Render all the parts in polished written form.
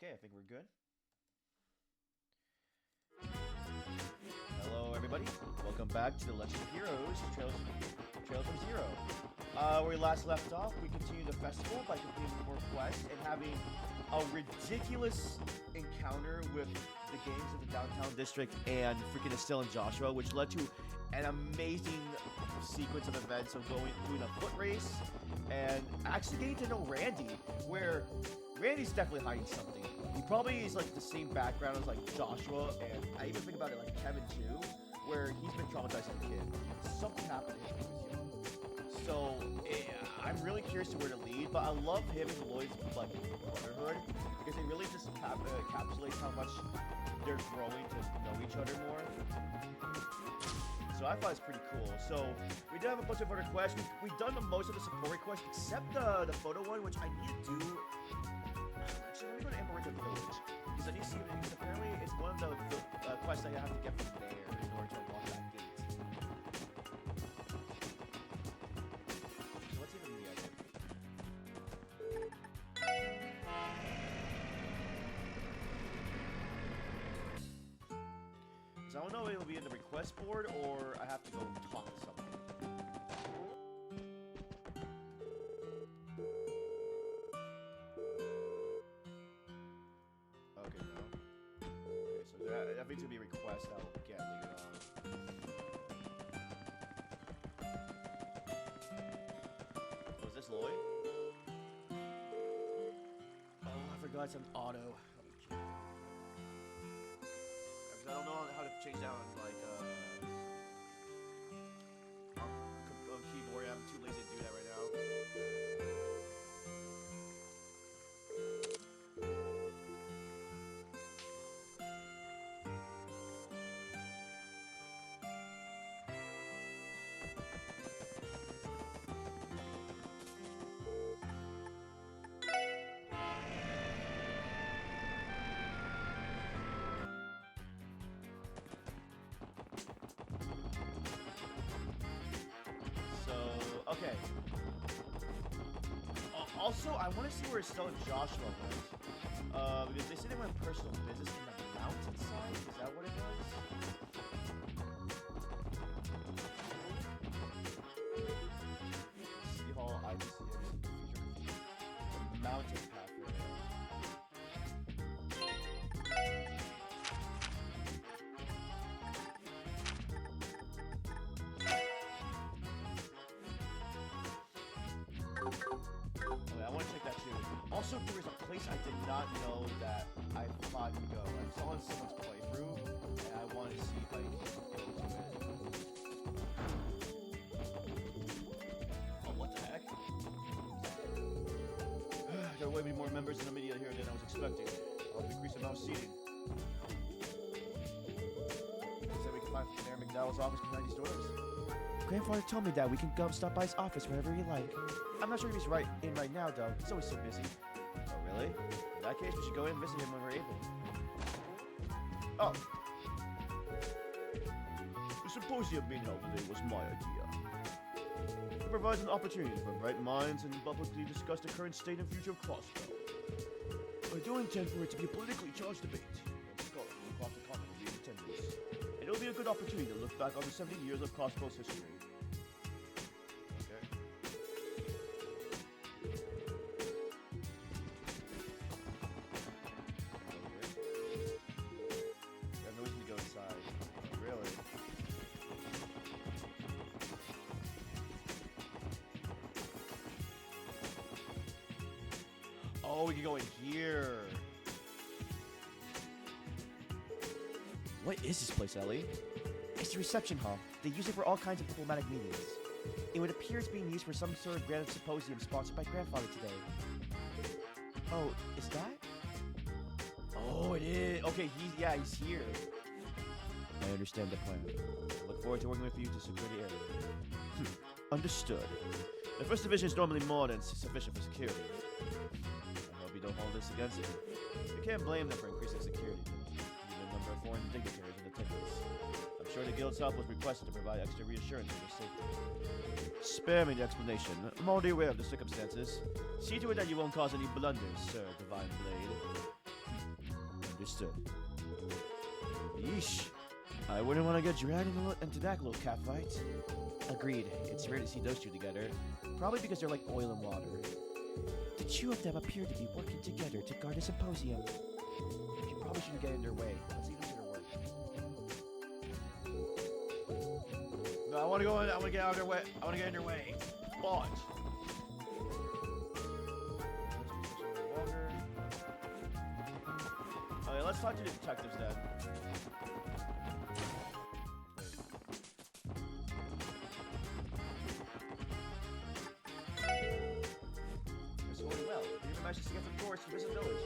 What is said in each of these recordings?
Okay, I think we're good. Hello, everybody. Welcome back to the Legend of Heroes Trails from Zero. Where we last left off, we continued the festival by completing more quests and having a ridiculous encounter with the gangs of the downtown district and freaking Estelle and Joshua, which led to an amazing sequence of events of doing a foot race and actually getting to know Randy, where Randy's definitely hiding something. He probably is like the same background as like Joshua, and I even think about it like Kevin too, where he's been traumatized as a kid. Something happened to him when he was young. So I'm really curious to where to lead, but I love him and Lloyd's like brotherhood because they really just encapsulate how much they're growing to know each other more. So I thought it's pretty cool. So we did have a bunch of other quests. We've done most of the support quests except the photo one, which I need to do. Actually, let me go to Amarillo Village because I need to see because apparently it's one of the quests I have to get from there in order to unlock that gate. So let's even the edit. So I don't know if it'll be in the request board or I have to go talk to someone. Okay, no. Okay, so that means it'll be a request I'll get later on. Was this Lloyd? Oh, I forgot it's an auto. I don't know how to change that on like on keyboard. I'm too lazy to do that right now. Okay. Also, I want to see where Estelle and Joshua went. Because they said they went personal business in the mountainside. Is that what it was? City Hall, IBC, the mountain path. I want to check that too. Also, there was a place I did not know that I thought to go. I saw on someone's playthrough, and I want to see if I can go to it. Oh, what the heck? There will be more members in the media here than I was expecting. I'll increase the amount of seating. Said we can find Mayor McDowell's office behind these doors. Grandfather told me that we can go stop by his office whenever we like. I'm not sure if he's right now, though. He's always so busy. Oh, really? In that case, we should go in and visit him when we're able. Oh. The symposium being held today was my idea. It provides an opportunity for bright minds and publicly discuss the current state and future of Crossbow. I do intend for it to be a politically charged debate. Scholars from across the continent will be in attendance. And it'll be a good opportunity to look back on the 70 years of Crossbow's history. Oh, we can go in here. What is this place, Ellie? It's the reception hall. They use it for all kinds of diplomatic meetings. It would appear it's being used for some sort of grand symposium sponsored by Grandfather today. Oh, is that? Oh, it is. Okay, he's here. I understand the plan. I look forward to working with you to secure the area. Understood. The first division is normally more than sufficient for security. We don't hold this against them. You can't blame them for increasing security, given the number of foreign dignitaries in attendance. I'm sure the guild's help was requested to provide extra reassurance of your safety. Spare me the explanation. I'm already aware of the circumstances. See to it that you won't cause any blunders, Sir Divine Blade. Understood. Yeesh. I wouldn't want to get dragged into that little catfight. Agreed. It's rare to see those two together. Probably because they're like oil and water. The two of them appear to be working together to guard a symposium. You probably shouldn't get in their way. Let's leave them to their work. No, I want to go in. I want to get out of their way. I want to get in their way. Launch. Okay, let's talk to the detectives then. It's going well. We even managed to get some tourists to visit the village.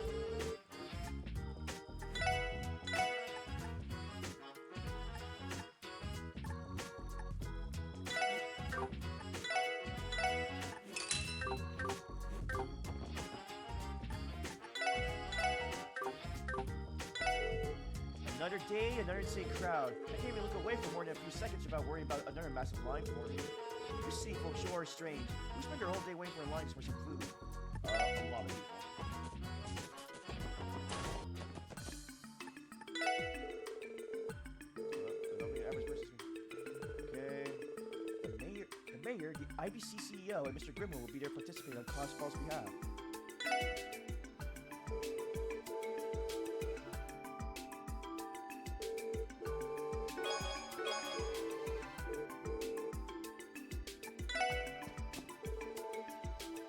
Another day, another insane crowd. I can't even look away for more than a few seconds without worrying about another massive line forming. You see, folks sure are strange. We spend our whole day waiting for a line for some food. A lot of people. Okay. The mayor, the IBC CEO, and Mr. Grimwell will be there participating on Crossball's behalf.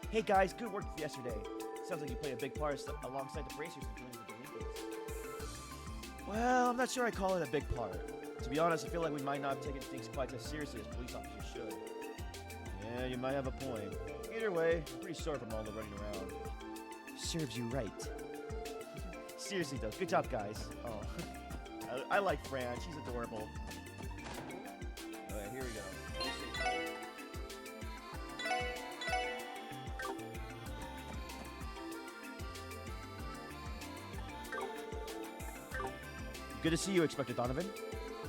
Hey guys, good work yesterday. Sounds like you played a big part alongside the bracers in dealing with the delinquents. Well, I'm not sure I call it a big part. To be honest, I feel like we might not have taken things quite as seriously as police officers should. Yeah, you might have a point. Either way, I'm pretty sore from all the running around. Serves you right. Seriously though, good job guys. Oh, I like Fran, she's adorable. Alright, here we go. Good to see you, Inspector Donovan.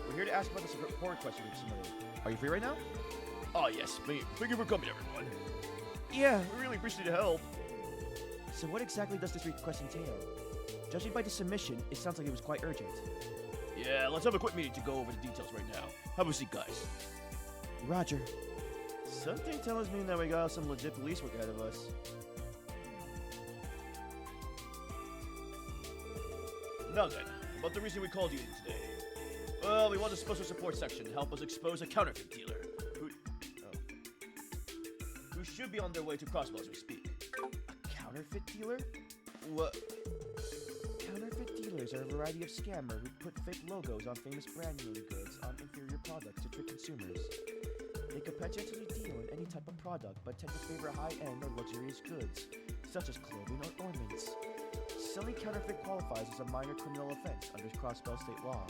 We're here to ask about this report question we've submitted. Are you free right now? Oh, yes. Thank you for coming, everyone. Yeah, we really appreciate the help. So what exactly does this request entail? Judging by the submission, it sounds like it was quite urgent. Yeah, let's have a quick meeting to go over the details right now. Have a seat, guys. Roger. Something tells me that we got some legit police work ahead of us. Now then. About the reason we called you in today. Well, we want a special support section to help us expose a counterfeit dealer who should be on their way to Crossball as we speak. A counterfeit dealer? What? Counterfeit dealers are a variety of scammers who put fake logos on famous brand name goods on inferior products to trick consumers. They could potentially deal in any type of product, but tend to favor high-end or luxurious goods, such as clothing or ornaments. Selling counterfeit qualifies as a minor criminal offense under Crossbell state law.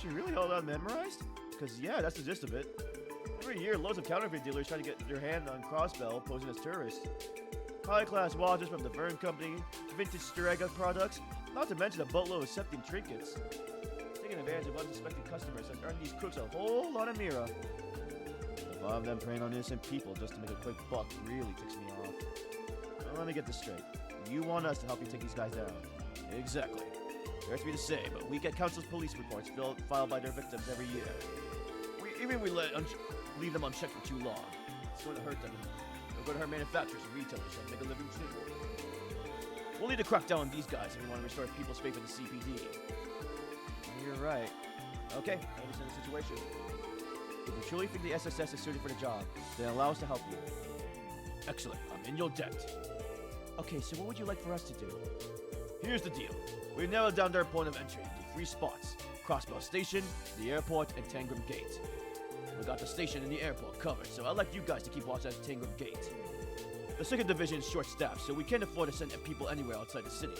She really all that memorized? Because, yeah, that's the gist of it. Every year, loads of counterfeit dealers try to get their hand on Crossbell, posing as tourists. High-class watches from the Vern Company, vintage Strega products, not to mention a boatload of septum trinkets. Taking advantage of unsuspecting customers and earn these crooks a whole lot of mira. The thought of them preying on innocent people just to make a quick buck really ticks me off. Now, let me get this straight. You want us to help you take these guys down. Exactly. Hurts me to say, but we get countless police reports filed by their victims every year. We leave them unchecked for too long. It's going to hurt them. It's going to hurt manufacturers and retailers trying to make a living too. We'll need to crack down on these guys if we want to restore people's faith in the CPD. You're right. Okay, I understand the situation. If you truly think the SSS is suited for the job, then allow us to help you. Excellent. I'm in your debt. Okay, so what would you like for us to do? Here's the deal. We've narrowed down their point of entry into 3 spots. Crossbell Station, the airport, and Tangram Gate. We got the station and the airport covered, so I'd like you guys to keep watch at Tangram Gate. The 2nd Division is short-staffed, so we can't afford to send people anywhere outside the city.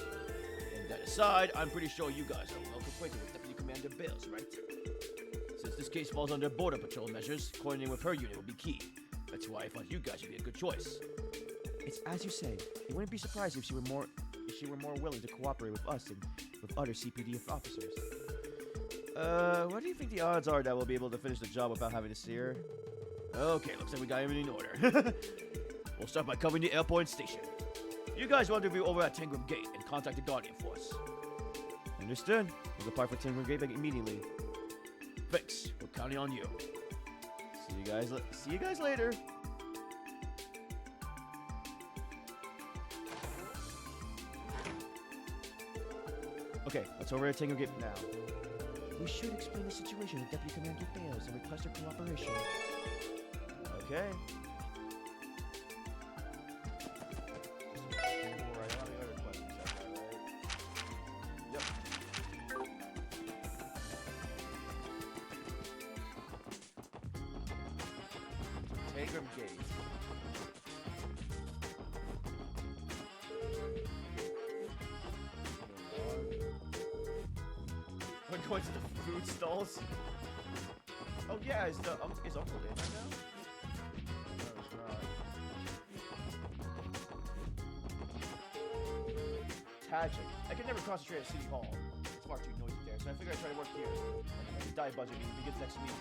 And that aside, I'm pretty sure you guys are well acquainted with Deputy Commander Bales, right? Since this case falls under Border Patrol measures, coordinating with her unit will be key. That's why I thought you guys would be a good choice. It's as you say. You wouldn't be surprised if she were more willing to cooperate with us and with other CPD officers. What do you think the odds are that we'll be able to finish the job without having to see her? Okay, looks like we got everything in order. We'll start by covering the airport and station. You guys rendezvous over at Tangram Gate and contact the Guardian Force. Understood. We'll depart for Tinker Grape immediately. Thanks. We're counting on you. See you guys later. Okay, let's over to Tinker Grape now. We should explain the situation to Deputy Commander Bales and request her cooperation. Okay. Tagram Gate. We're going to the food stalls. Oh yeah, is Uncle in right now? No, he's not. Tragic. I can never concentrate at City Hall. It's far too noisy there, so I figured I'd try to work here. The diet budget meeting begins next week.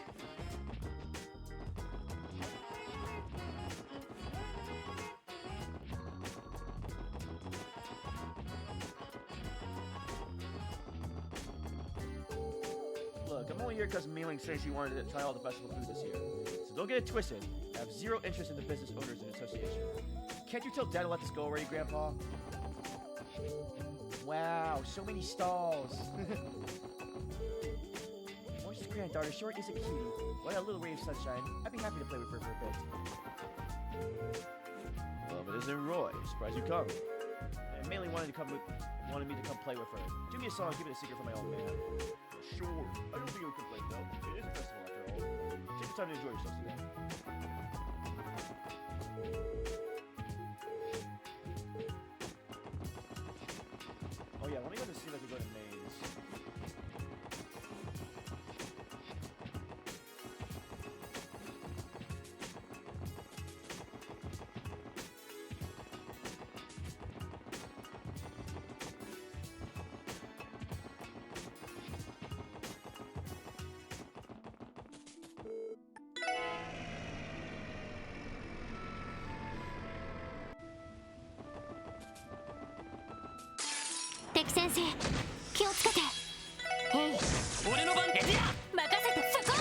Look, I'm only here because Mei-Ling says she wanted to try all the festival food this year. So don't get it twisted. I have zero interest in the business owners and association. Can't you tell Dad to let this go already, Grandpa? Wow, so many stalls. Morse's granddaughter sure is a cutie. What a little ray of sunshine. I'd be happy to play with her for a bit. Well, if it isn't Roy, surprised you come. And Mei-Ling wanted me to come play with her. Do me a song, keep it a secret from my old man. Sure. I don't think you would complain though. It is a festival after all. Take the time to enjoy yourself today. Oh yeah, let me go to see if I can go to Maze. Teki sensei, 気をつけて。へい。俺の番。任せてそこ。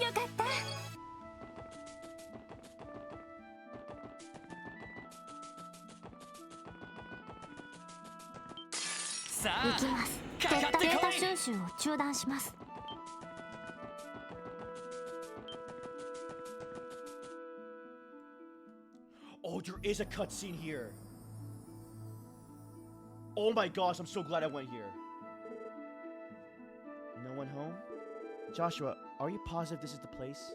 よかった。さあ。行きます。データ収集を中断します。Oh, there is a cutscene here. Oh my gosh, I'm so glad I went here. No one home? Joshua, are you positive this is the place?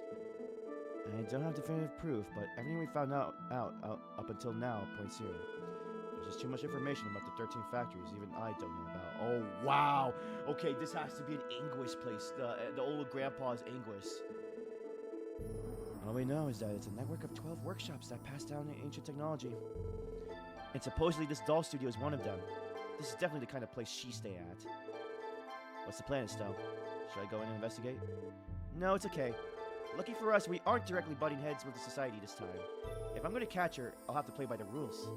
I don't have definitive proof, but everything we found out up until now points here. There's just too much information about the 13 factories even I don't know about. Oh wow! Okay, this has to be an Anguis place, the old grandpa's Anguis. All we know is that it's a network of 12 workshops that pass down ancient technology. And supposedly this doll studio is one of them. This is definitely the kind of place she stay at. What's the plan, Estelle? Should I go in and investigate? No, it's okay. Lucky for us, we aren't directly butting heads with the society this time. If I'm going to catch her, I'll have to play by the rules.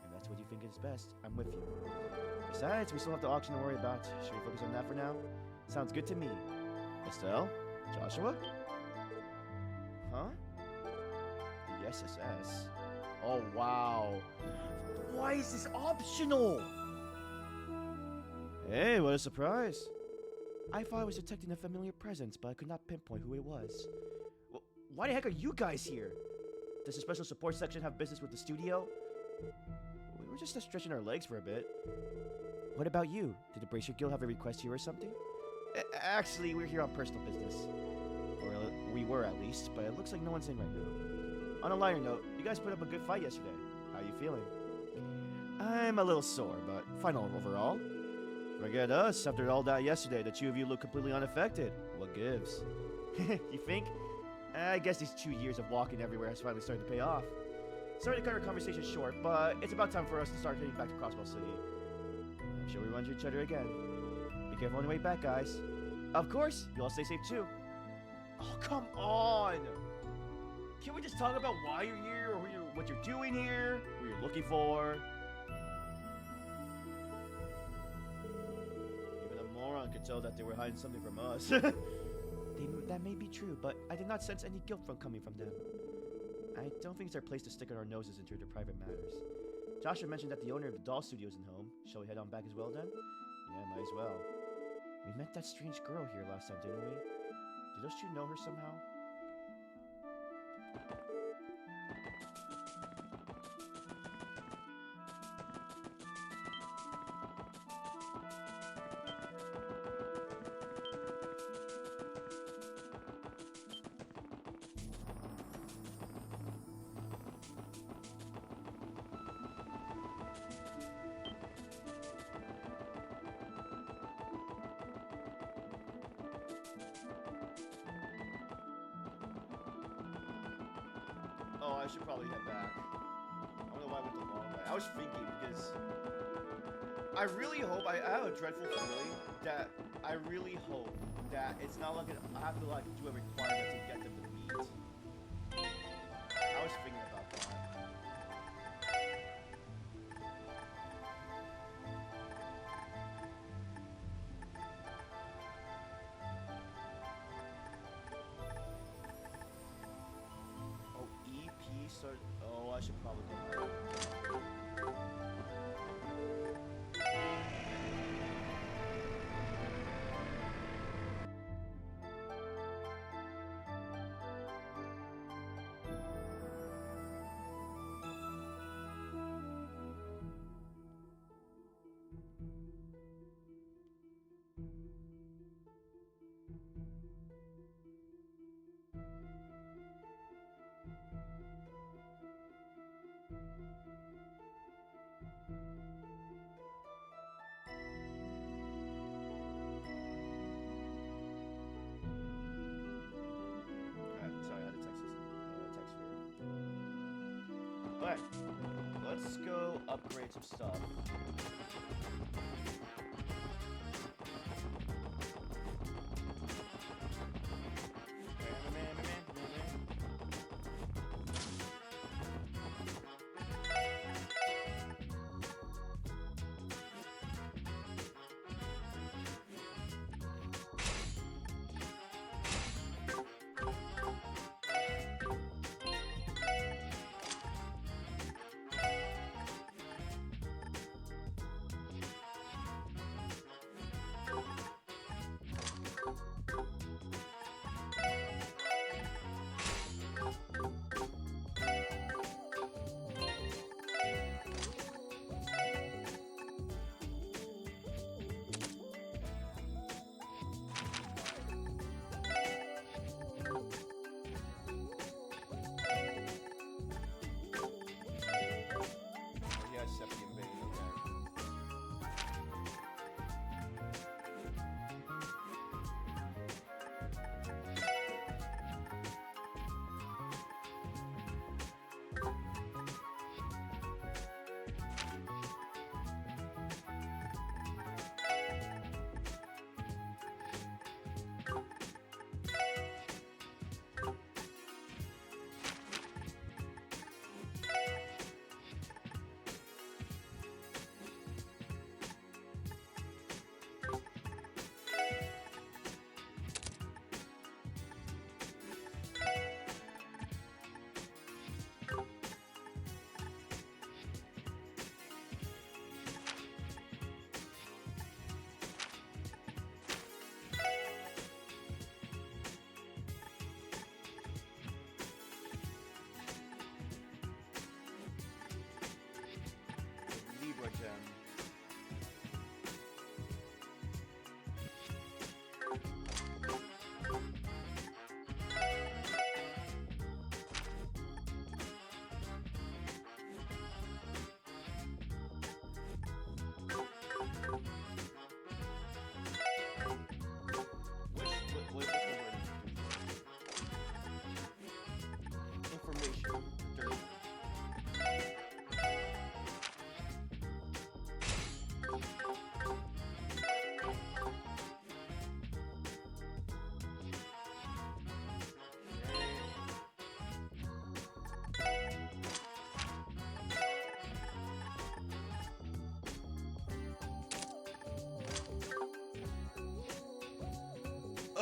And that's what you think is best. I'm with you. Besides, we still have the auction to worry about. Should we focus on that for now? Sounds good to me. Estelle? Joshua? Huh? The SSS. Oh, wow. Why is this optional? Hey, what a surprise. I thought I was detecting a familiar presence, but I could not pinpoint who it was. Why the heck are you guys here? Does the special support section have business with the studio? We were just stretching our legs for a bit. What about you? Did the Bracer Guild have a request here or something? Actually, we're here on personal business. Or we were at least, but it looks like no one's in right now. On a lighter note, you guys put up a good fight yesterday. How are you feeling? I'm a little sore, but fine overall. Forget us, after all that yesterday, the two of you look completely unaffected. What gives? You think? I guess these 2 years of walking everywhere has finally started to pay off. Sorry to cut our conversation short, but it's about time for us to start heading back to Crossbell City. I'm sure we run into each other again. Be careful on the way back, guys. Of course, you all stay safe too. Oh, come on! Can we just talk about why you're here, or what you're doing here, what you're looking for? Everyone could tell that they were hiding something from us. That may be true, but I did not sense any guilt from coming from them. I don't think it's our place to stick our noses into their private matters. Joshua mentioned that the owner of the doll studio isn't home. Shall we head on back as well then? Yeah, might as well. We met that strange girl here last time, didn't we? Did those two know her somehow? Oh, I should probably head back. I don't know why I went the long way. I was thinking because I really hope, I have a dreadful feeling that I really hope that it's not like I have to like do a requirement to get them to meet. I was thinking about that. So, oh, I should probably go back. Sorry, I had to text here. Alright, let's go upgrade some stuff.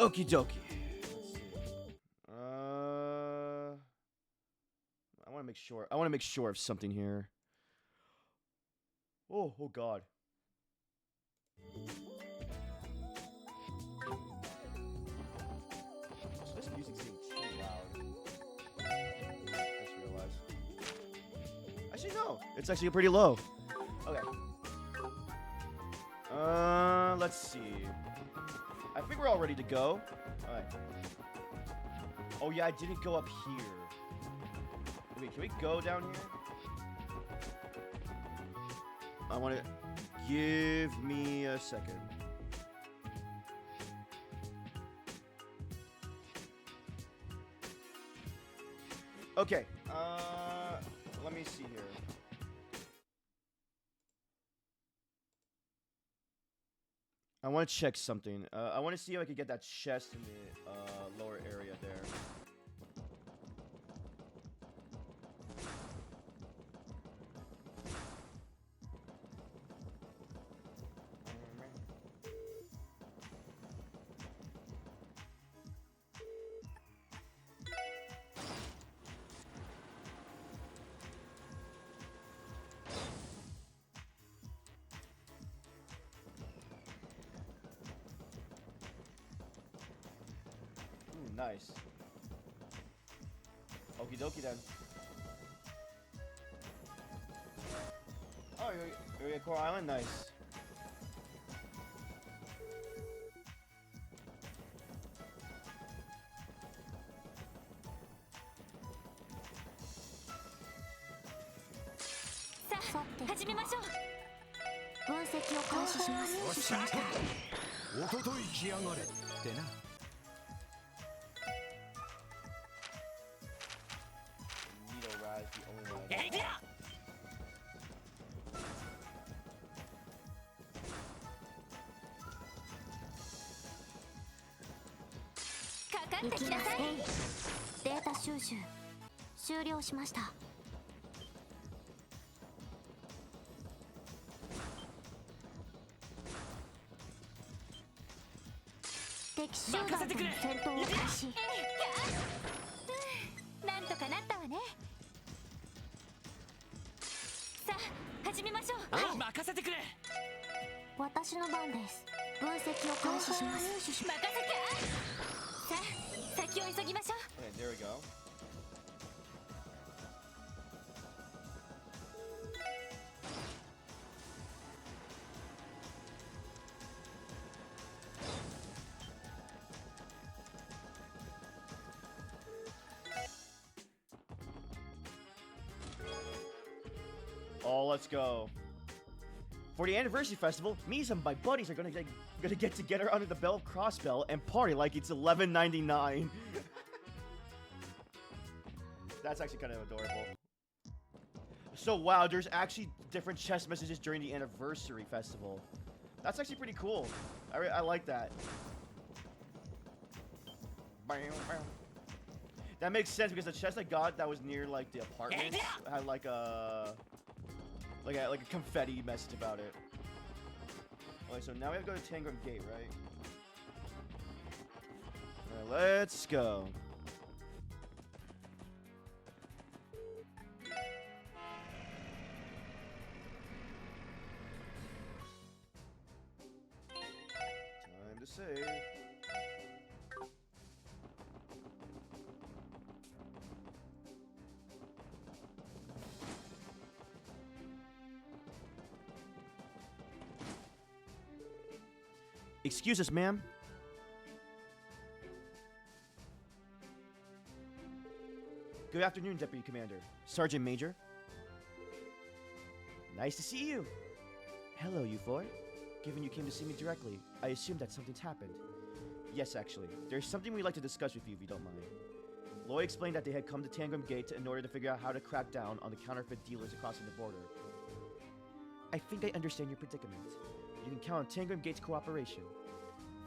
Okie dokie. Let's see. I want to make sure. I want to make sure of something here. Oh God. So this music seems too loud. Just realized. Actually, no. It's actually pretty low. Okay. Let's see. I think we're all ready to go. All right. Oh yeah, I didn't go up here. Wait, can we go down here? I want to... Give me a second. Okay, let me see here. I want to check something. I want to see if I could get that chest in the lower area there. Nice. Okie dokie then. Oh, you're at Coral Island? Nice. Sa, 始めましょう。分析を開始します。しました。おととい来やがれってな。行きなさい。データ収集終了しました。敵集団との戦闘を開始。なんとかなったわね。さあ始めましょう。任せてくれ。私の番です。分析を開始します。任せて。さあ先を急ぎましょう。 Okay, there we go. Oh, let's go. For the anniversary festival, me and my buddies are gonna get together under the Bell of Crossbell and party like it's $11.99. That's actually kind of adorable. So wow, there's actually different chest messages during the anniversary festival. That's actually pretty cool. I like that. That makes sense because the chest I got that was near like the apartment had like a confetti message about it. Okay, so now we have to go to Tangram Gate, right? Alright, let's go. Time to save. Excuse us, ma'am. Good afternoon, Deputy Commander. Sergeant Major. Nice to see you. Hello, you four. Given you came to see me directly, I assume that something's happened. Yes, actually. There's something we'd like to discuss with you if you don't mind. Lloyd explained that they had come to Tangram Gate in order to figure out how to crack down on the counterfeit dealers crossing the border. I think I understand your predicament. You can count on Tangram Gate's cooperation.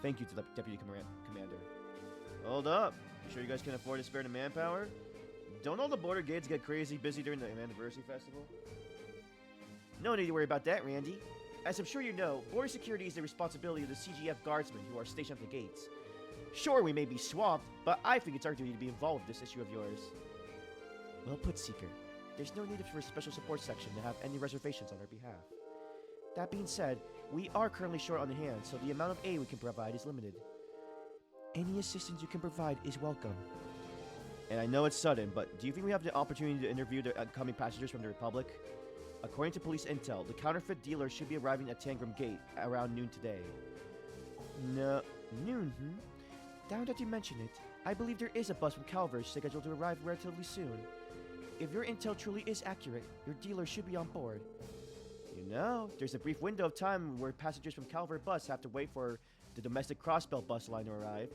Thank you to the Deputy Commander. Hold up. You sure you guys can afford to spare the manpower? Don't all the border gates get crazy busy during the anniversary festival? No need to worry about that, Randy. As I'm sure you know, border security is the responsibility of the CGF guardsmen who are stationed at the gates. Sure, we may be swamped, but I think it's our duty to be involved with this issue of yours. Well put, Seeker. There's no need for a special support section to have any reservations on our behalf. That being said, we are currently short on hand, so the amount of aid we can provide is limited. Any assistance you can provide is welcome. And I know it's sudden, but do you think we have the opportunity to interview the incoming passengers from the Republic? According to police intel, the counterfeit dealer should be arriving at Tangram Gate around noon today. No, noon, Now that you mention it, I believe there is a bus from Calvary scheduled to arrive relatively soon. If your intel truly is accurate, your dealer should be on board. You know, there's a brief window of time where passengers from Calvary bus have to wait for the domestic Crossbell bus line to arrive.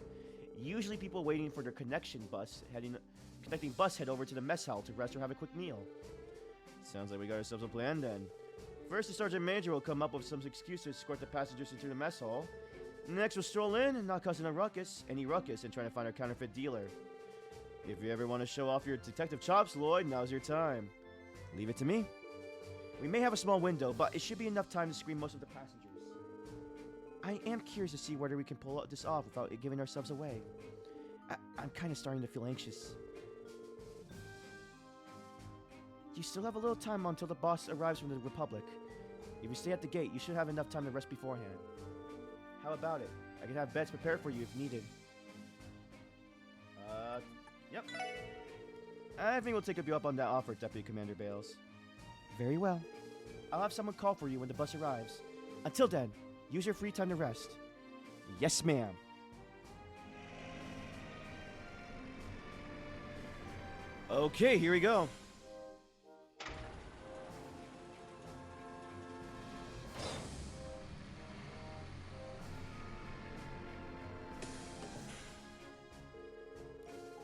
Usually people waiting for their connecting bus head over to the mess hall to rest or have a quick meal. Sounds like we got ourselves a plan then. First, the sergeant major will come up with some excuse to escort the passengers into the mess hall. Next, we'll stroll in and not causing any ruckus, and trying to find our counterfeit dealer. If you ever want to show off your detective chops, Lloyd, now's your time. Leave it to me. We may have a small window, but it should be enough time to screen most of the passengers. I am curious to see whether we can pull this off without giving ourselves away. I'm kind of starting to feel anxious. You still have a little time until the boss arrives from the Republic. If you stay at the gate, you should have enough time to rest beforehand. How about it? I can have beds prepared for you if needed. Yep. I think we'll take you up on that offer, Deputy Commander Bales. Very well. I'll have someone call for you when the bus arrives. Until then, use your free time to rest. Yes, ma'am. Okay, here we go.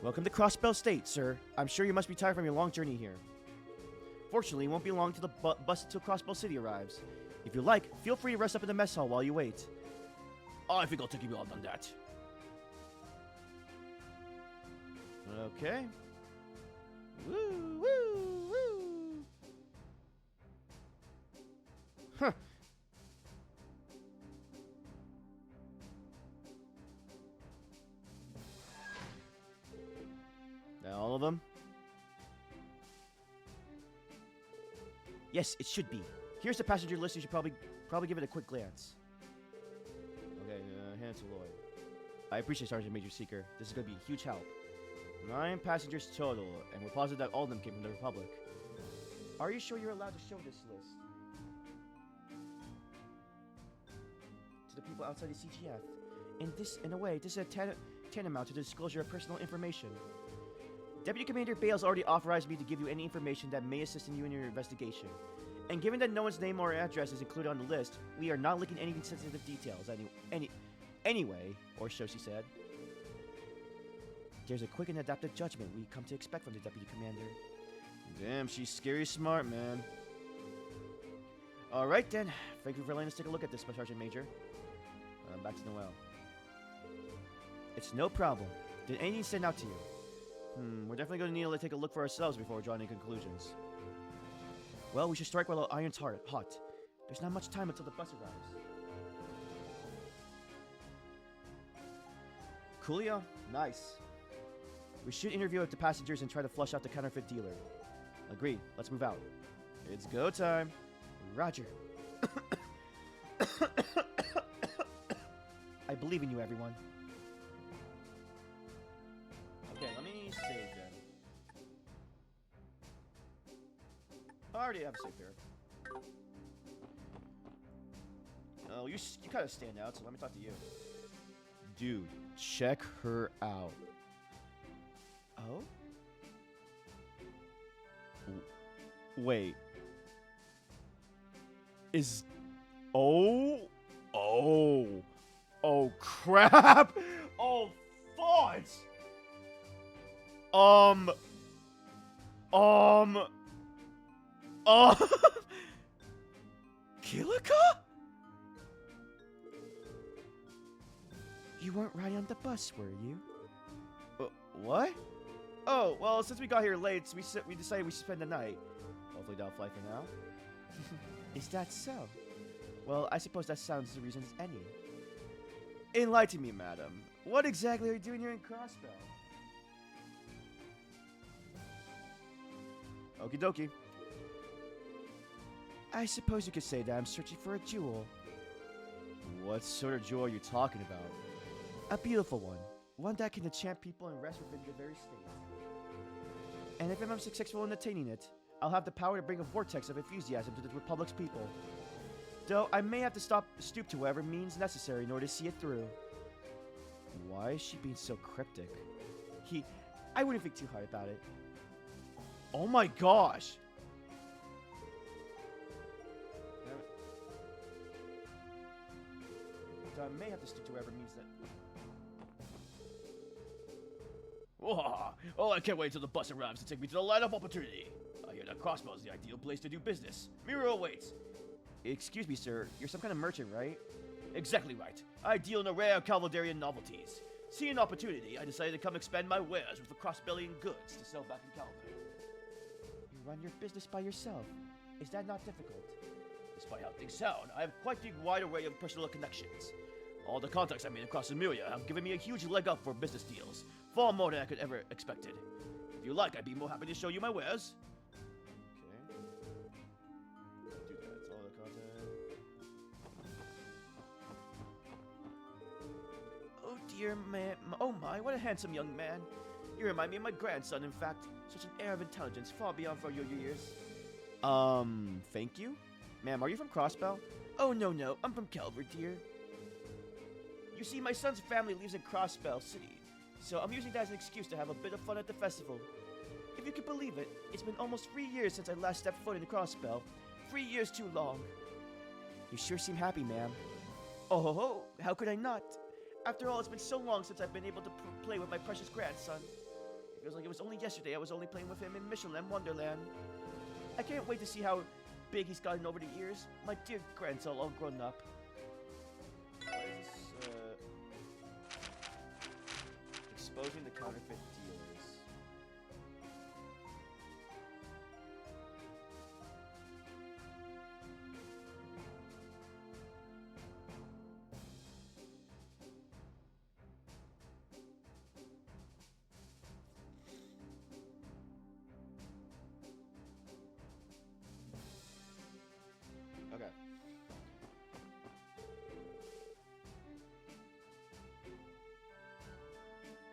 Welcome to Crossbell State, sir. I'm sure you must be tired from your long journey here. Fortunately, it won't be long till the bus until Crossbell City arrives. If you like, feel free to rest up in the mess hall while you wait. Oh, I think I'll take you all on that. Okay. Woo, woo, woo. Huh. Now all of them? Yes, it should be. Here's the passenger list. You should probably give it a quick glance. Okay, hand it to Lloyd. I appreciate Sergeant Major Seeker. This is going to be a huge help. 9 passengers total, and we're positive that all of them came from the Republic. Are you sure you're allowed to show this list to the people outside the CGF? In a way, this is tantamount to the disclosure of personal information. Deputy Commander Bales already authorized me to give you any information that may assist you in your investigation. And given that no one's name or address is included on the list, we are not leaking any sensitive details anyway, or so she said. There's a quick and adaptive judgment we come to expect from the Deputy Commander. Damn, she's scary smart, man. Alright then, thank you for letting us take a look at this, Sergeant Major. Back to Noel. It's no problem. Did anything stand out to you? We're definitely going to need to take a look for ourselves before we draw any conclusions. Well, we should strike while the iron's hot. There's not much time until the bus arrives. Coolio? Nice. We should interview the passengers and try to flush out the counterfeit dealer. Agreed. Let's move out. It's go time. Roger. I believe in you, everyone. Okay, let me save then. I already have a save here. Oh, you kind of stand out, so let me talk to you. Dude, check her out. Oh? Wait. Oh crap! Oh, fudge! Kilika? You weren't riding on the bus, were you? What? Oh, well, since we got here late, so we decided we should spend the night. Hopefully that'll fly for now. Is that so? Well, I suppose that sounds the reason as any. Enlighten me, madam. What exactly are you doing here in Crossbell? Okie dokie. I suppose you could say that I'm searching for a jewel. What sort of jewel are you talking about? A beautiful one. One that can enchant people and rest within the very state. And if I'm successful in attaining it, I'll have the power to bring a vortex of enthusiasm to the Republic's people. Though I may have to stoop to whatever means necessary in order to see it through. Why is she being so cryptic? I wouldn't think too hard about it. Oh my gosh! Though I may have to stoop to whatever means that... Whoa. Oh, I can't wait until the bus arrives to take me to the light of opportunity. I hear that Crossbell is the ideal place to do business. Miro awaits. Excuse me, sir. You're some kind of merchant, right? Exactly right. I deal in a rare Calvadarian novelties. Seeing an opportunity, I decided to come expand my wares with the Crossbellian goods to sell back in Calvary. You run your business by yourself. Is that not difficult? Despite how things sound, I have quite a wide array of personal connections. All the contacts I made across Amelia have given me a huge leg up for business deals, far more than I could ever expected. If you like, I'd be more happy to show you my wares. Okay. Do that. It's all the content. Oh dear man. Oh my, what a handsome young man. You remind me of my grandson, in fact. Such an air of intelligence, far beyond for your years. Thank you? Ma'am, are you from Crossbell? Oh, no, I'm from Calvert, dear. You see, my son's family lives in Crossbell City, so I'm using that as an excuse to have a bit of fun at the festival. If you can believe it, it's been almost 3 years since I last stepped foot in Crossbell. 3 years too long. You sure seem happy, ma'am. Oh ho ho, how could I not? After all, it's been so long since I've been able to play with my precious grandson. It feels like it was only yesterday I was only playing with him in Michelin Wonderland. I can't wait to see how big he's gotten over the years. My dear grandson all grown up. Why is this, exposing the counterfeit dealers? Okay.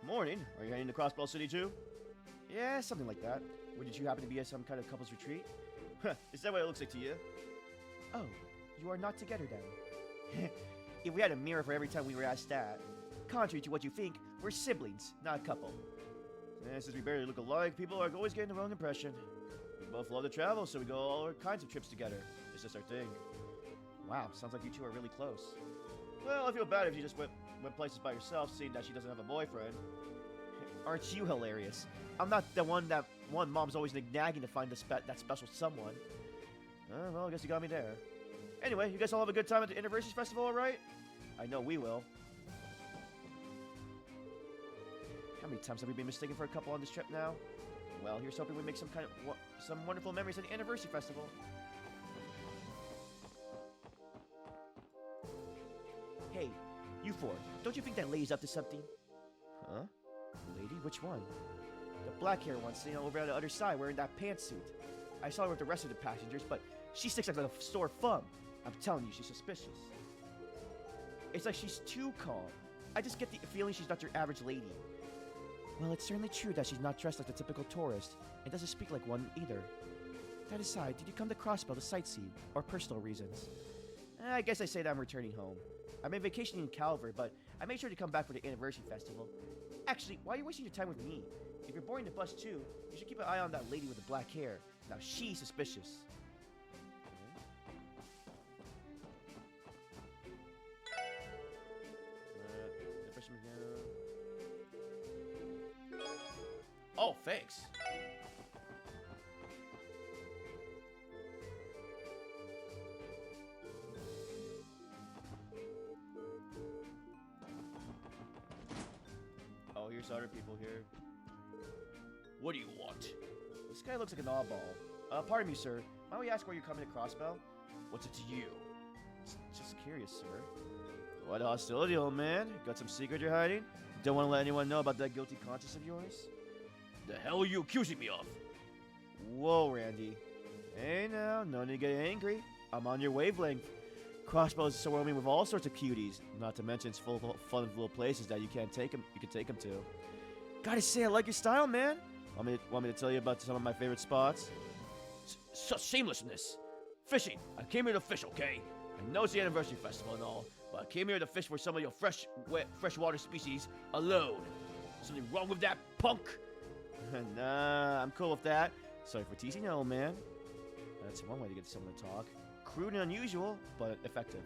Morning. Are you heading to Crossbell City too? Yeah, something like that. Or did you happen to be at some kind of couple's retreat? Is that what it looks like to you? Oh, you are not together then. If we had a mirror for every time we were asked that. Contrary to what you think, we're siblings, not a couple. And since we barely look alike, people are always getting the wrong impression. We both love to travel, so we go all kinds of trips together. It's just our thing. Wow, sounds like you two are really close. Well, I feel bad if you just went places by yourself, seeing that she doesn't have a boyfriend. Aren't you hilarious? I'm not the one mom's always nagging to find that special someone. Well, I guess you got me there. Anyway, you guys all have a good time at the Anniversary Festival, alright? I know we will. How many times have we been mistaken for a couple on this trip now? Well, here's hoping we make some wonderful memories at the Anniversary Festival. Hey, you four, don't you think that lady's up to something? Huh? Lady? Which one? The black-haired one sitting over on the other side wearing that pantsuit. I saw her with the rest of the passengers, but she sticks like a sore thumb. I'm telling you, she's suspicious. It's like she's too calm. I just get the feeling she's not your average lady. Well, it's certainly true that she's not dressed like the typical tourist, and doesn't speak like one either. That aside, did you come to Crossbell to sightsee, or personal reasons? I guess I say that I'm returning home. I've been vacationing in Calvert, but I made sure to come back for the Anniversary Festival. Actually, why are you wasting your time with me? If you're boarding the bus too, you should keep an eye on that lady with the black hair. Now she's suspicious. Oh, thanks. Oh, here's other people here. What do you want? This guy looks like an oddball. Pardon me, sir. Might we ask where you're coming to Crossbell? What's it to you? Just curious, sir. What hostility, old man? Got some secret you're hiding? Don't want to let anyone know about that guilty conscience of yours? The hell are you accusing me of? Whoa, Randy. Hey now, no need to get angry. I'm on your wavelength. Crossbow's surrounding me with all sorts of cuties. Not to mention it's full of fun little places that you can take them to. Gotta say, I like your style, man. Want me to tell you about some of my favorite spots? Such shamelessness. Fishing. I came here to fish, okay? I know it's the anniversary festival and all, but I came here to fish for some of your freshwater species alone. Something wrong with that, punk? Nah, I'm cool with that. Sorry for teasing you, old man. That's one way to get someone to talk. Crude and unusual, but effective.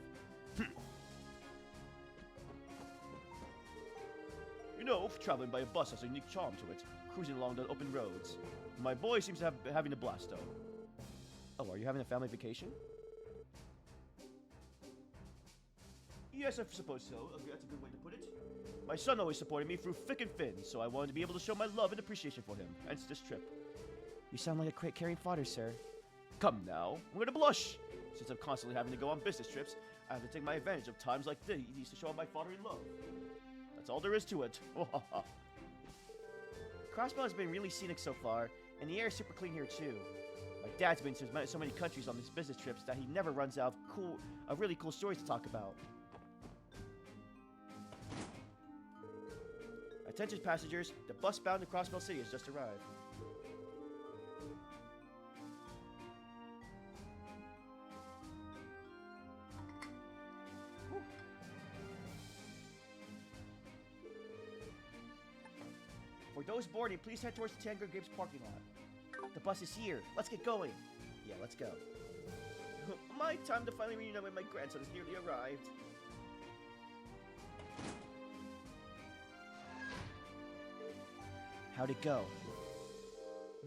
You know, traveling by a bus has a unique charm to it, cruising along the open roads. My boy seems to have having a blast, though. Oh, are you having a family vacation? Yes, I suppose so. That's a good way to put it. My son always supported me through thick and thin, so I wanted to be able to show my love and appreciation for him, hence this trip. You sound like a great caring father, sir. Come now, I'm gonna blush. Since I'm constantly having to go on business trips, I have to take my advantage of times like these to show my fatherly love. That's all there is to it. Crossbow has been really scenic so far, and the air is super clean here too. My dad's been to so many countries on these business trips that he never runs out of really cool stories to talk about. Attention passengers, the bus bound to Crossbell City has just arrived. For those boarding, please head towards the Tango Games parking lot. The bus is here. Let's get going. Yeah, let's go. My time to finally reunite with my grandson has nearly arrived. How'd it go?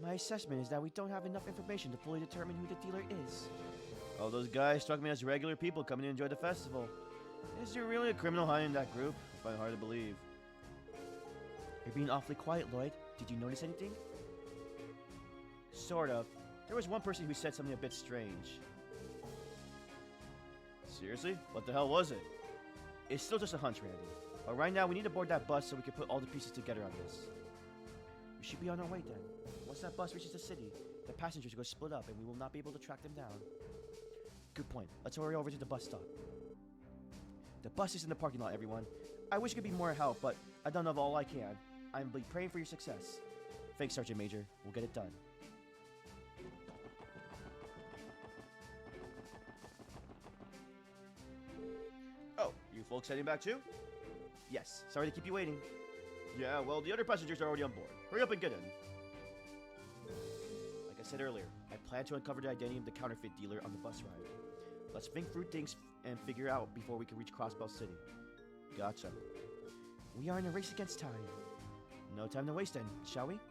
My assessment is that we don't have enough information to fully determine who the dealer is. All those guys struck me as regular people coming to enjoy the festival. Is there really a criminal hiding in that group? I find it hard to believe. You're being awfully quiet, Lloyd. Did you notice anything? Sort of. There was one person who said something a bit strange. Seriously? What the hell was it? It's still just a hunch, Randy. But right now, we need to board that bus so we can put all the pieces together on this. We should be on our way then. Once that bus reaches the city, the passengers will go split up and we will not be able to track them down. Good point. Let's hurry over to the bus stop. The bus is in the parking lot, everyone. I wish I could be more help, but I've done of all I can. I'm praying for your success. Thanks, Sergeant Major. We'll get it done. Oh, you folks heading back too? Yes. Sorry to keep you waiting. Yeah, well, the other passengers are already on board. Hurry up and get in. Like I said earlier, I plan to uncover the identity of the counterfeit dealer on the bus ride. Let's think through things and figure out before we can reach Crossbell City. Gotcha. We are in a race against time. No time to waste then, shall we? Okay.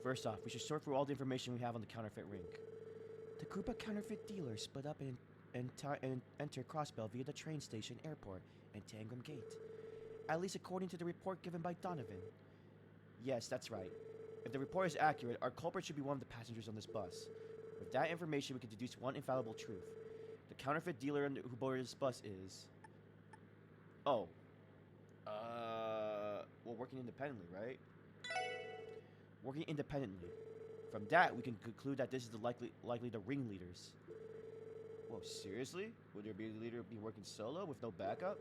First off, we should sort through all the information we have on the counterfeit ring. The group of counterfeit dealers split up and enter Crossbell via the train station, airport, and Tangram Gate. At least according to the report given by Donovan. Yes, that's right. If the report is accurate, our culprit should be one of the passengers on this bus. With that information, we can deduce one infallible truth. The counterfeit dealer who boarded this bus is... Oh. Well, working independently, right? Working independently. From that, we can conclude that this is likely the ringleaders. Whoa, seriously? Would there be a leader be working solo with no backup?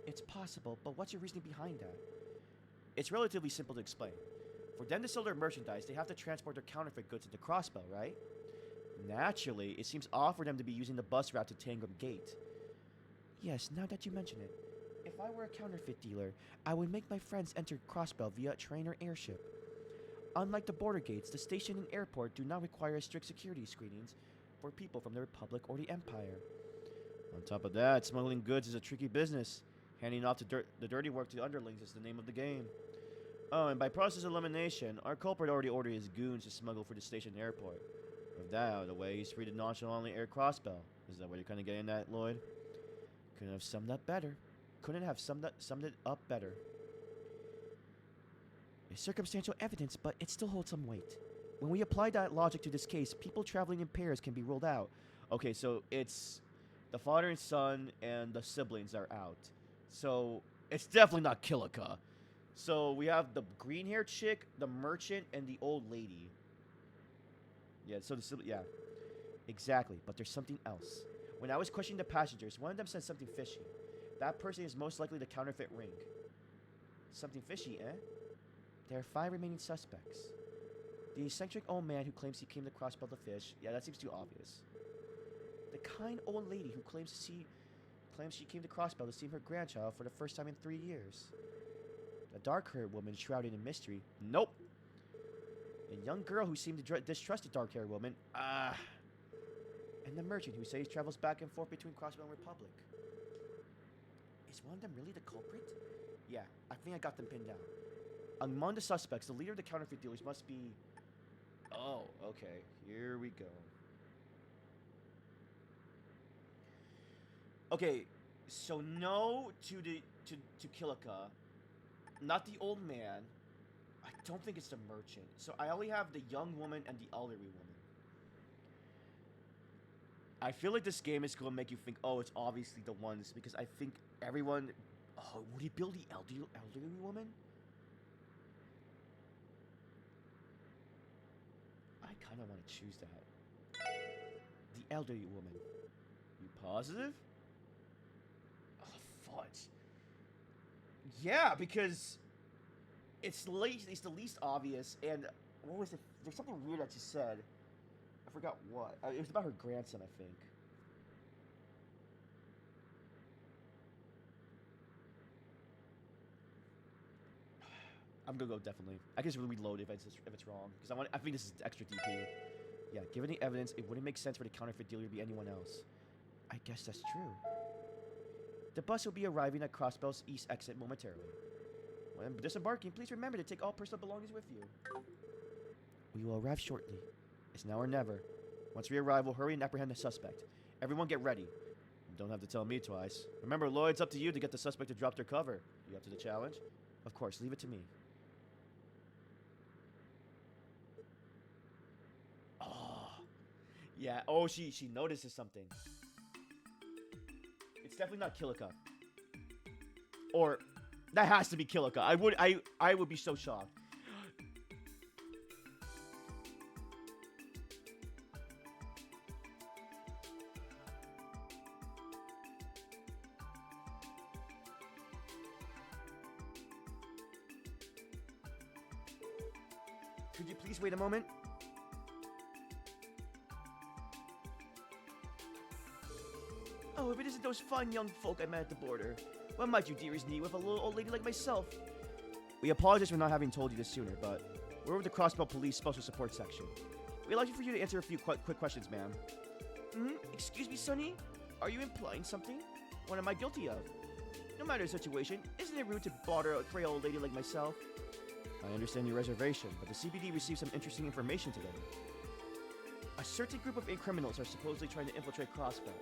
It's possible, but what's your reasoning behind that? It's relatively simple to explain. For them to sell their merchandise, they have to transport their counterfeit goods into Crossbell, right? Naturally, it seems odd for them to be using the bus route to Tangram Gate. Yes, now that you mention it. If I were a counterfeit dealer, I would make my friends enter Crossbell via train or airship. Unlike the border gates, the station and airport do not require strict security screenings for people from the Republic or the Empire. On top of that, smuggling goods is a tricky business. Handing off the dirty work to underlings is the name of the game. Oh, and by process of elimination, our culprit already ordered his goons to smuggle through the station and airport. With that out of the way, he's free to nonchalantly air Crossbell. Is that what you're kind of getting at, Lloyd? Couldn't have summed up better. Couldn't have summed it up better. It's circumstantial evidence, but it still holds some weight. When we apply that logic to this case, people traveling in pairs can be ruled out. Okay, so it's the father and son and the siblings are out. So it's definitely not Kilika. So we have the green-haired chick, the merchant, and the old lady. Yeah, so yeah. Exactly, but there's something else. When I was questioning the passengers, one of them said something fishy. That person is most likely the counterfeit ring. Something fishy, eh? There are 5 remaining suspects. The eccentric old man who claims he came to Crossbell to fish. Yeah, that seems too obvious. The kind old lady who claims she came to Crossbell to see her grandchild for the first time in 3 years. The dark-haired woman shrouded in mystery. Nope. A young girl who seemed to distrust the dark-haired woman. And the merchant who says he travels back and forth between Crossbell and Republic. Is one of them really the culprit? Yeah, I think I got them pinned down. Among the suspects, the leader of the counterfeit dealers must be... Oh, okay. Here we go. Okay, so no to Kilika. Not the old man. I don't think it's the merchant. So I only have the young woman and the elderly woman. I feel like this game is going to make you think, oh, it's obviously the ones, because I think everyone... Oh, would he build the elderly woman? I kind of want to choose that. The elderly woman. You positive? Oh, fudge. Yeah, because it's the least obvious, and what was it? There's something weird that she said. I forgot what. It was about her grandson, I think. I'm gonna go definitely. I can just reload if it's wrong, because I think this is extra DP. Yeah, given the evidence, it wouldn't make sense for the counterfeit dealer to be anyone else. I guess that's true. The bus will be arriving at Crossbell's east exit momentarily. When disembarking, please remember to take all personal belongings with you. We will arrive shortly. It's now or never. Once we arrive, we'll hurry and apprehend the suspect. Everyone get ready. You don't have to tell me twice. Remember, Lloyd, it's up to you to get the suspect to drop their cover. You up to the challenge? Of course, leave it to me. Oh. Yeah, oh, she notices something. It's definitely not Kilika. Or, that has to be Kilika. I would be so shocked. Could you please wait a moment? Oh, if it isn't those fine young folk I met at the border, what might you dearest need with a little old lady like myself? We apologize for not having told you this sooner, but we're with the Crossbell Police Special Support Section. We'd like for you to answer a few quick questions, ma'am. Excuse me, Sonny? Are you implying something? What am I guilty of? No matter the situation, isn't it rude to bother a frail old lady like myself? I understand your reservation, but the CBD received some interesting information today. A certain group of criminals are supposedly trying to infiltrate Crossbell.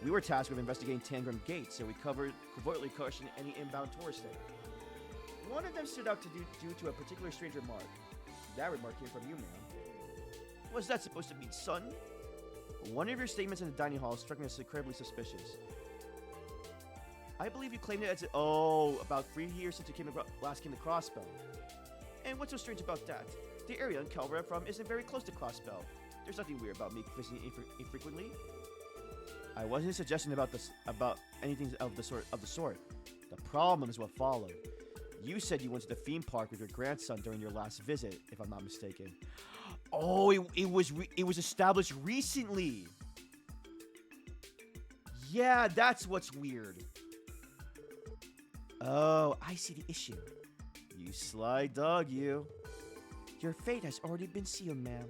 We were tasked with investigating Tangram Gate, so we covertly cautioned any inbound tourists there. One of them stood out due to a particular strange remark. That remark came from you, ma'am. What's that supposed to mean, son? One of your statements in the dining hall struck me as incredibly suspicious. I believe you claimed it as about 3 years since you last came to Crossbell. And what's so strange about that? The area in Calvary I'm from isn't very close to Crossbell. There's nothing weird about me visiting infrequently. I wasn't suggesting about anything of the sort. The problem is what followed. You said you went to the theme park with your grandson during your last visit, if I'm not mistaken. Oh, it was established recently. Yeah, that's what's weird. Oh, I see the issue. You sly dog, you. Your fate has already been sealed, ma'am.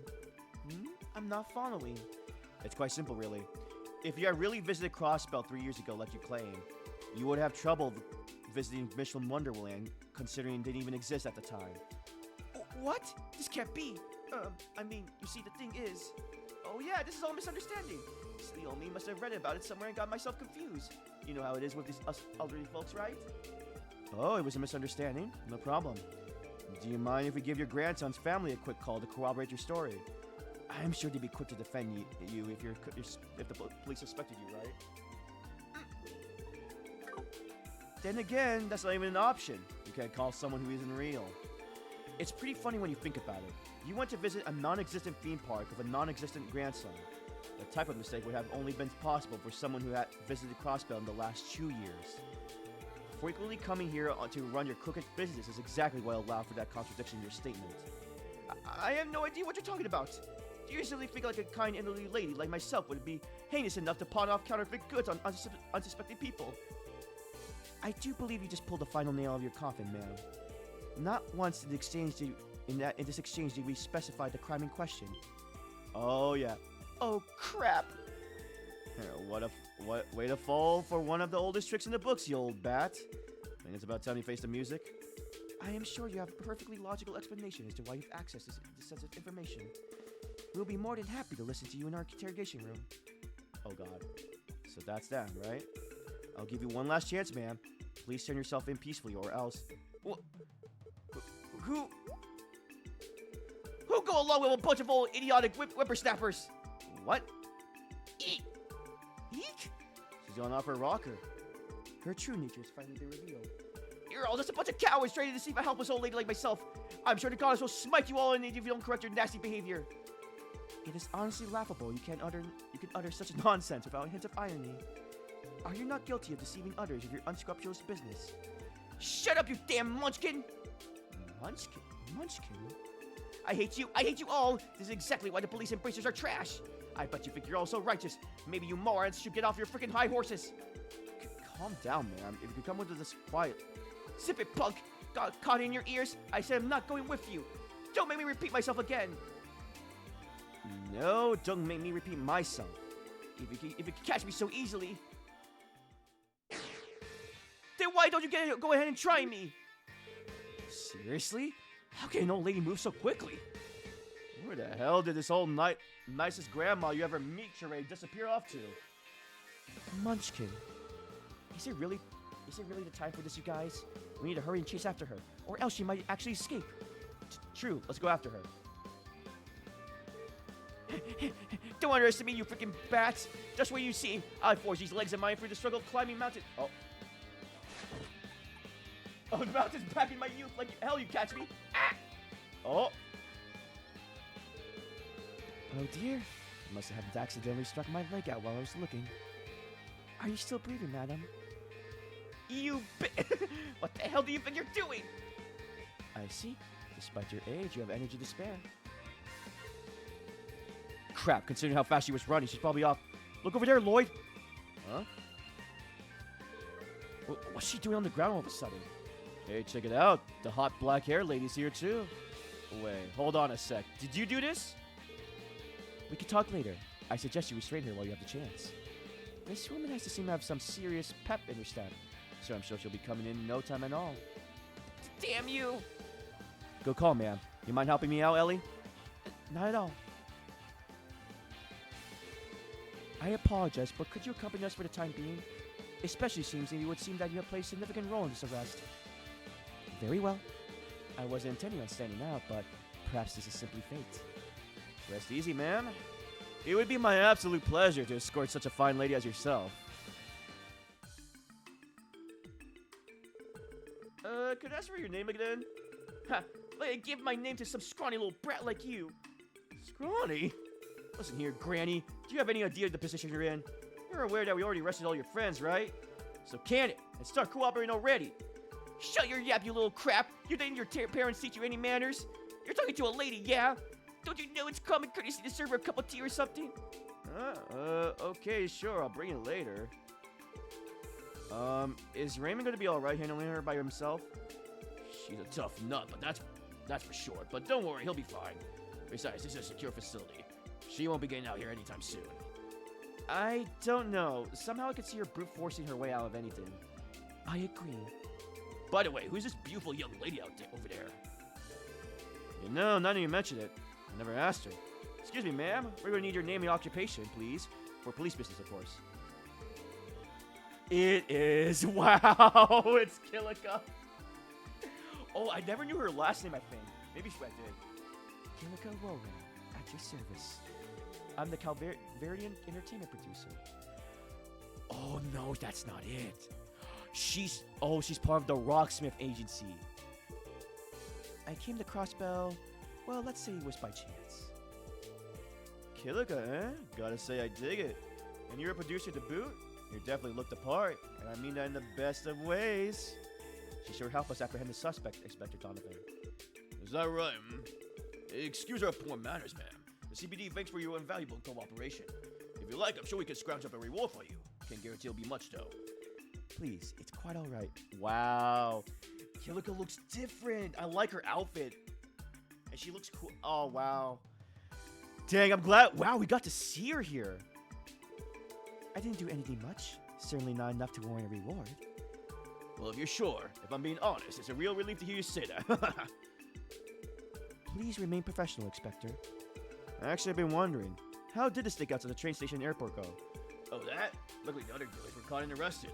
I'm not following. It's quite simple, really. If you had really visited Crossbell 3 years ago, like you claim, you would have trouble visiting Michelin Wonderland, considering it didn't even exist at the time. What? This can't be. You see, the thing is... Oh yeah, this is all a misunderstanding. Silly old me must have read about it somewhere and got myself confused. You know how it is with these us elderly folks, right? Oh, it was a misunderstanding. No problem. Do you mind if we give your grandson's family a quick call to corroborate your story? I'm sure they'd be quick to defend you if the police suspected you, right? Then again, that's not even an option. You can't call someone who isn't real. It's pretty funny when you think about it. You went to visit a non-existent theme park with a non-existent grandson. That type of mistake would have only been possible for someone who had visited Crossbell in the last 2 years. Frequently coming here to run your crooked business is exactly what allowed for that contradiction in your statement. I have no idea what you're talking about. Do you really think like a kind elderly lady like myself would be heinous enough to pawn off counterfeit goods on unsuspecting people? I do believe you just pulled the final nail of your coffin, ma'am. Not once in this exchange did we specify the crime in question. Oh yeah. Oh crap! What way to fall for one of the oldest tricks in the books, you old bat. I think it's about time you face the music. I am sure you have a perfectly logical explanation as to why you've accessed this sensitive information. We'll be more than happy to listen to you in our interrogation room. Oh god. So that's that, right? I'll give you one last chance, ma'am. Please turn yourself in peacefully or else... Who go along with a bunch of old idiotic whippersnappers? What? Eek! She's on off her rocker. Her true nature is finally been revealed. You're all just a bunch of cowards trying to deceive a helpless old lady like myself. I'm sure the goddess will smite you all if you don't correct your nasty behavior. It is honestly laughable you can utter such nonsense without a hint of irony. Are you not guilty of deceiving others of your unscrupulous business? Shut up, you damn munchkin! Munchkin? I hate you all! This is exactly why the police and bracers are trash! I bet you think you're all so righteous. Maybe you morons should get off your freaking high horses. Calm down, man. If you could come with this quiet. Zip it, punk! Got caught in your ears? I said I'm not going with you. Don't make me repeat myself again. No, don't make me repeat myself. If you can catch me so easily, then why don't you go ahead and try me? Seriously? How can an old lady move so quickly? Where the hell did this old nicest grandma you ever meet charade disappear off to? Munchkin. Is it really the time for this, you guys? We need to hurry and chase after her, or else she might actually escape. True, let's go after her. Don't underestimate you freaking bats. Just where you see, I forge these legs of mine through the struggle of climbing mountain. Oh, the mountain's back in my youth like hell, you catch me. Ah! Oh dear. I must have accidentally struck my leg out while I was looking. Are you still breathing, madam? What the hell do you think you're doing? I see. Despite your age, you have energy to spare. Crap, considering how fast she was running, she's probably off. Look over there, Lloyd. Huh? What's she doing on the ground all of a sudden? Hey, check it out. The hot black hair lady's here too. Wait, hold on a sec. Did you do this? We can talk later. I suggest you restrain her while you have the chance. This woman has to seem to have some serious pep in her step, so I'm sure she'll be coming in no time at all. Damn you! Go call, ma'am. You mind helping me out, Ellie? Not at all. I apologize, but could you accompany us for the time being? Especially since it would seem that you have played a significant role in this arrest. Very well. I wasn't intending on standing out, but perhaps this is simply fate. Rest easy, ma'am. It would be my absolute pleasure to escort such a fine lady as yourself. Could I ask for your name again? Ha! Let me give my name to some scrawny little brat like you. Scrawny? Listen here, Granny. Do you have any idea of the position you're in? You're aware that we already arrested all your friends, right? So can it, and start cooperating already. Shut your yap, you little crap. You think your parents teach you any manners? You're talking to a lady, yeah? Don't you know it's common courtesy to serve her a cup of tea or something? Okay, sure. I'll bring it later. Is Raymond gonna be alright handling her by himself? She's a tough nut, but that's for sure. But don't worry, he'll be fine. Besides, this is a secure facility. She won't be getting out here anytime soon. I don't know. Somehow I could see her brute forcing her way out of anything. I agree. By the way, who's this beautiful young lady over there? You know, now that you mention it, I never asked her. Excuse me, ma'am. We're gonna need your name and occupation, please. For police business, of course. It is. Wow, it's Kilika. Oh, I never knew her last name, I think. Maybe I did. Kilika Woran, at your service. I'm the Calvarian entertainment producer. Oh, no, that's not it. She's part of the Rocksmith agency. I came to Crossbell, well, let's say it was by chance. Kilika, eh? Gotta say I dig it. And you're a producer to boot? You definitely looked the part, and I mean that in the best of ways. She sure helped us apprehend the suspect, Inspector Donovan. Is that right? Excuse our poor manners, ma'am. The CBD thanks for your invaluable cooperation. If you like, I'm sure we can scrounge up a reward for you. Can't guarantee it'll be much, though. Please, it's quite all right. Wow. Kilika looks different. I like her outfit. And she looks cool. Oh, wow. Dang, I'm glad. Wow, we got to see her here. I didn't do anything much. Certainly not enough to warrant a reward. Well, if you're sure, if I'm being honest, it's a real relief to hear you say that. Please remain professional, Inspector. Actually, I've been wondering, how did the stakeouts at the train station and airport go? Oh, that? Luckily, the other dealers were caught and arrested.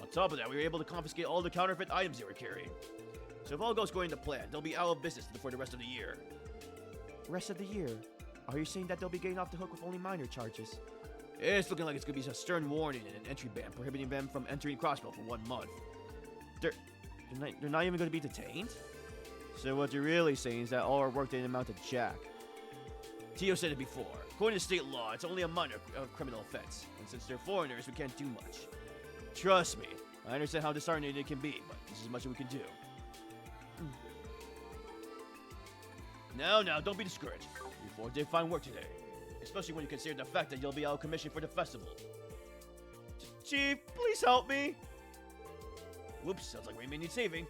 On top of that, we were able to confiscate all the counterfeit items they were carrying. So if all goes according to plan, they'll be out of business for the rest of the year. Rest of the year? Are you saying that they'll be getting off the hook with only minor charges? It's looking like it's going to be a stern warning and an entry ban prohibiting them from entering Crossbell for 1 month. They're not even going to be detained? So what you're really saying is that all our work didn't amount to jack. Tio said it before. According to state law, it's only a minor criminal offense. And since they're foreigners, we can't do much. Trust me, I understand how disheartening it can be, but this is as much as we can do. Now, don't be discouraged. You did fine work today. Especially when you consider the fact that you'll be out of commission for the festival. Chief, please help me. Whoops, sounds like we may need saving.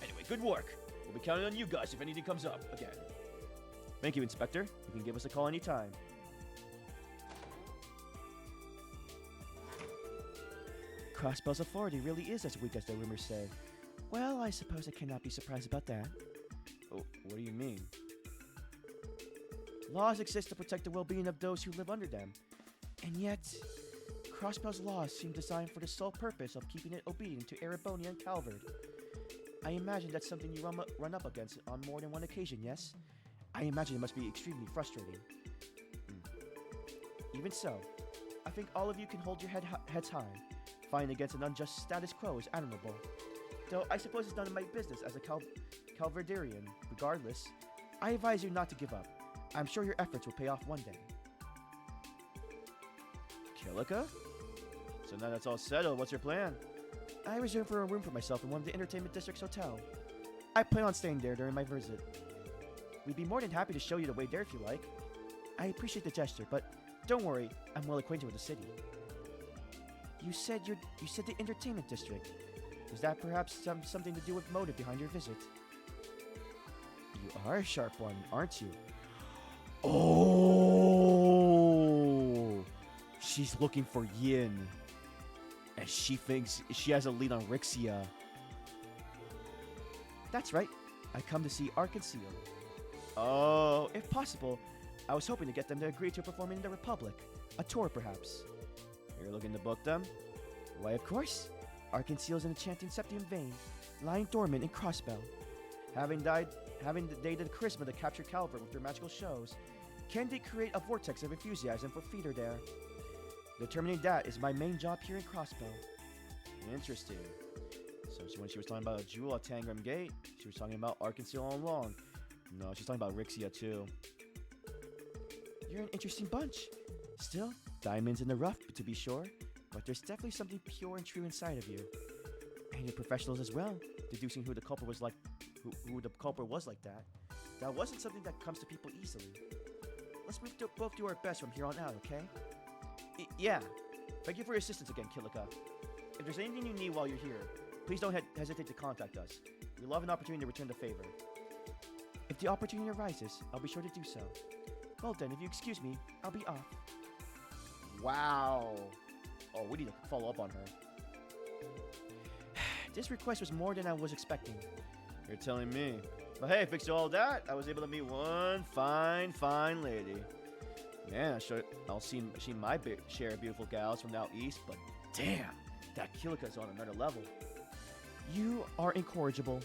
Anyway, good work. We'll be counting on you guys if anything comes up again. Thank you, Inspector. You can give us a call anytime. Crossbell's authority really is as weak as the rumors say. Well, I suppose I cannot be surprised about that. Oh, what do you mean? Laws exist to protect the well-being of those who live under them. And yet, Crossbell's laws seem designed for the sole purpose of keeping it obedient to Erebonia and Calvard. I imagine that's something you run up against on more than one occasion, yes? I imagine it must be extremely frustrating. Even so, I think all of you can hold your heads high. Fighting against an unjust status quo is admirable. Though I suppose it's none of my business as a Calvardarian. Regardless, I advise you not to give up. I'm sure your efforts will pay off one day. Kilika? So now that's all settled, what's your plan? I reserved for a room for myself in one of the Entertainment District's hotel. I plan on staying there during my visit. We'd be more than happy to show you the way there if you like. I appreciate the gesture, but don't worry, I'm well acquainted with the city. You said the Entertainment District. Is that perhaps something to do with motive behind your visit? You are a sharp one, aren't you? Oh! She's looking for Yin. And she thinks she has a lead on Rixia. That's right. I come to see Ark-en-Ciel. Oh, if possible, I was hoping to get them to agree to perform in the Republic. A tour, perhaps. You're looking to book them? Why, of course. Ark-en-Ciel's in the Chanting Septium vein, lying dormant in Crossbell. Having dated the charisma to capture Calvert with their magical shows, can they create a vortex of enthusiasm for theater there? Determining that is my main job here in Crossbell. Interesting. So when she was talking about a jewel at Tangram Gate, she was talking about Ark-en-Ciel all along. No, she's talking about Rixia too. You're an interesting bunch. Still, diamonds in the rough, to be sure, but there's definitely something pure and true inside of you. And you're professionals as well, deducing who the culprit was like that. That wasn't something that comes to people easily. Let's both do our best from here on out, okay? Yeah. Thank you for your assistance again, Kilika. If there's anything you need while you're here, please don't hesitate to contact us. We'd love an opportunity to return the favor. If the opportunity arises, I'll be sure to do so. Well then, if you excuse me, I'll be off. Wow. Oh, we need to follow up on her. This request was more than I was expecting. You're telling me. But hey, thanks to all that, I was able to meet one fine lady. Man, I'll see my share of beautiful gals from out east, but damn, That Kilika's on another level. You are incorrigible.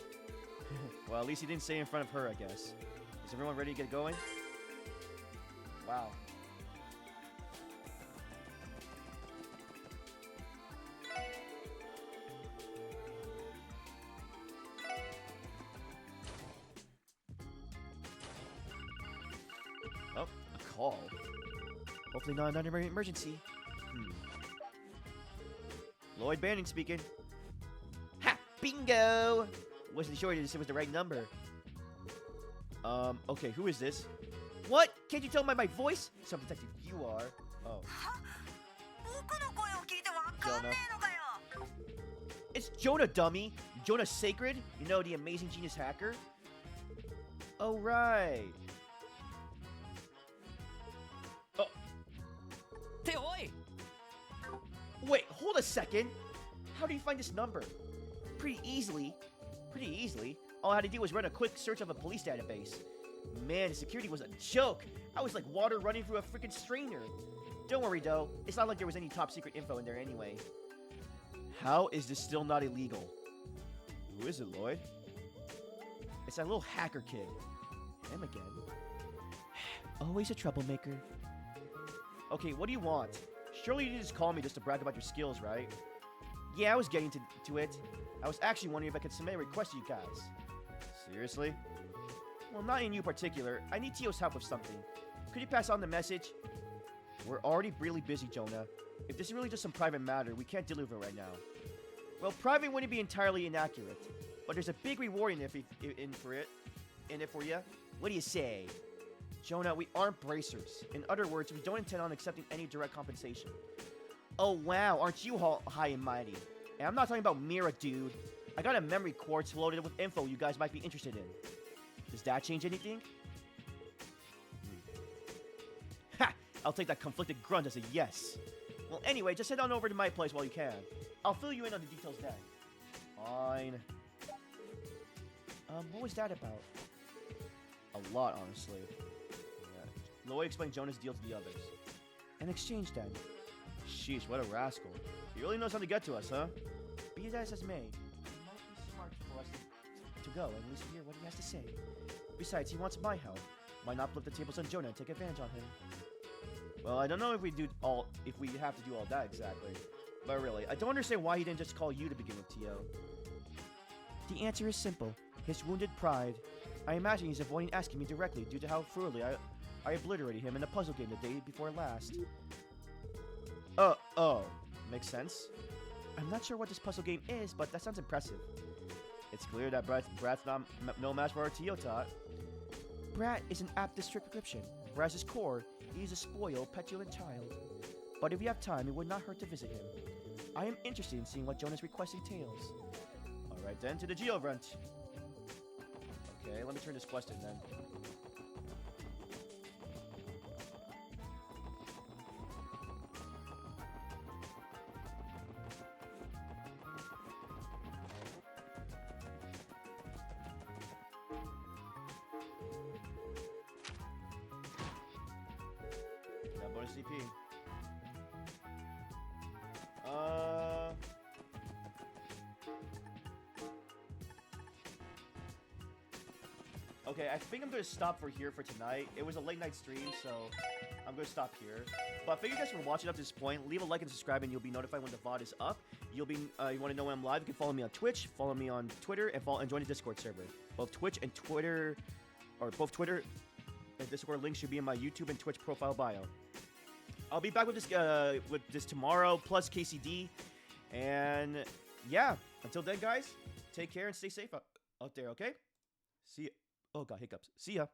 Well, at least he didn't say in front of her, I guess. Is everyone ready to get going? Wow. Oh, a call. Hopefully not another emergency. Lloyd Banning speaking. Ha! Bingo! Wasn't sure it was the right number. Okay, who is this? What? Can't you tell by my voice? Some detective you are. Oh. Jonah. It's Jonah, dummy. Jonah Sacred? You know, the amazing genius hacker? Oh, right. Oh. Wait, hold a second. How do you find this number? Pretty easily. All I had to do was run a quick search of a police database. Man, the security was a joke. I was like water running through a freaking strainer. Don't worry, though. It's not like there was any top secret info in there anyway. How is this still not illegal? Who is it, Lloyd? It's that little hacker kid. Him again. Always a troublemaker. Okay, what do you want? Surely you didn't just call me just to brag about your skills, right? Yeah, I was getting to it. I was actually wondering if I could submit a request to you guys. Seriously? Well, not in you particular. I need Tio's help with something. Could you pass on the message? We're already really busy, Jonah. If this is really just some private matter, we can't deliver right now. Well, private wouldn't be entirely inaccurate, but there's a big reward in it for you. What do you say? Jonah, we aren't bracers. In other words, we don't intend on accepting any direct compensation. Oh wow, aren't you high and mighty? And I'm not talking about Mira, dude. I got a memory quartz loaded with info you guys might be interested in. Does that change anything? Ha! I'll take that conflicted grunt as a yes. Well, anyway, just head on over to my place while you can. I'll fill you in on the details then. Fine. What was that about? A lot, honestly. Yeah. Lloyd explained Jonah's deal to the others. An exchange then. Sheesh, what a rascal. He really knows how to get to us, huh? Be that as may, it might be smart for us to go and at least hear what he has to say. Besides, he wants my help. Why not flip the tables on Jonah and take advantage on him? Well, I don't know if we have to do all that exactly. But really, I don't understand why he didn't just call you to begin with, Tio. The answer is simple. His wounded pride. I imagine he's avoiding asking me directly due to how thoroughly I obliterated him in a puzzle game the day before last. Oh. Makes sense. I'm not sure what this puzzle game is, but that sounds impressive. It's clear that Brat's no match for our Tio tot. Brat is an apt description. For at his core, he is a spoiled, petulant child. But if you have time, it would not hurt to visit him. I am interested in seeing what Jonah's request entails. Alright then, to the Geovrunt. Okay, let me turn this quest in then. Got bonus CP. Okay, I think I'm going to stop for here for tonight. It was a late night stream, so I'm going to stop here. But thank you guys for watching up to this point. Leave a like and subscribe, and you'll be notified when the VOD is up. You want to know when I'm live? You can follow me on Twitch, follow me on Twitter, and join the Discord server. Both Twitch and Twitter and Discord links should be in my YouTube and Twitch profile bio. I'll be back with this tomorrow, plus KCD. And yeah, until then, guys, take care and stay safe out there, okay? See ya. Oh, God, hiccups. See ya.